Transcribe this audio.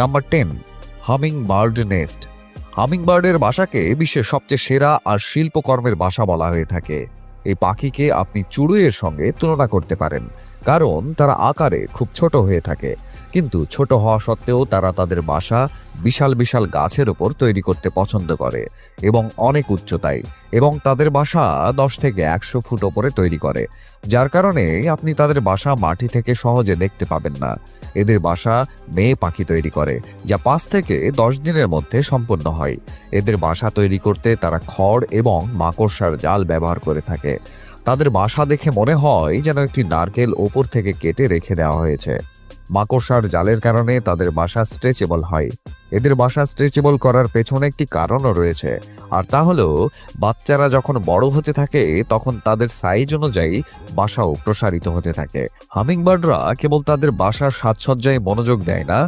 Number 10, hummingbird nest. হামিংবার্ডের বাসাকে বিশ্বের সবচেয়ে সেরা আর শিল্পকর্মের বাসা বলা হয়ে থাকে। এই পাখিকে আপনি চড়ুইয়ের সঙ্গে তুলনা করতে পারেন, কারণ তারা আকারে খুব ছোট হয়ে থাকে, কিন্তু ছোট হওয়া সত্ত্বেও তারা তাদের বাসা বিশাল বিশাল গাছের উপর তৈরি করতে পছন্দ করে এবং অনেক উচ্চতায়, এবং তাদের বাসা 10 থেকে 100 ফুট ওপরে তৈরি করে, যার কারণে আপনি তাদের বাসা মাটি থেকে সহজে দেখতে পাবেন না। এদের বাসা মেয়ে পাখি তৈরি করে, যা 5 থেকে 10 দিনের মধ্যে সম্পন্ন হয়। এদের বাসা তৈরি করতে তারা খড় এবং মাকড়সার জাল ব্যবহার করে থাকে। তাদের বাসা দেখে মনে হয় যেন একটি নারকেল ওপর থেকে কেটে রেখে দেওয়া হয়েছে। মাকড়সার জালের কারণে তাদের বাসা স্ট্রেচেবল হয়। এদের বাসা স্ট্রেচেবল করার পেছনে একটি কারণও রয়েছে, আর তা হলো বাচ্চারা যখন বড় হতে থাকে তখন তাদের সাইজ অনুযায়ী বাসাও প্রসারিত হতে থাকে। হামিংবার্ডরা কেবল তাদের বাসার সাজসজ্জায় মনোযোগ দেয় না,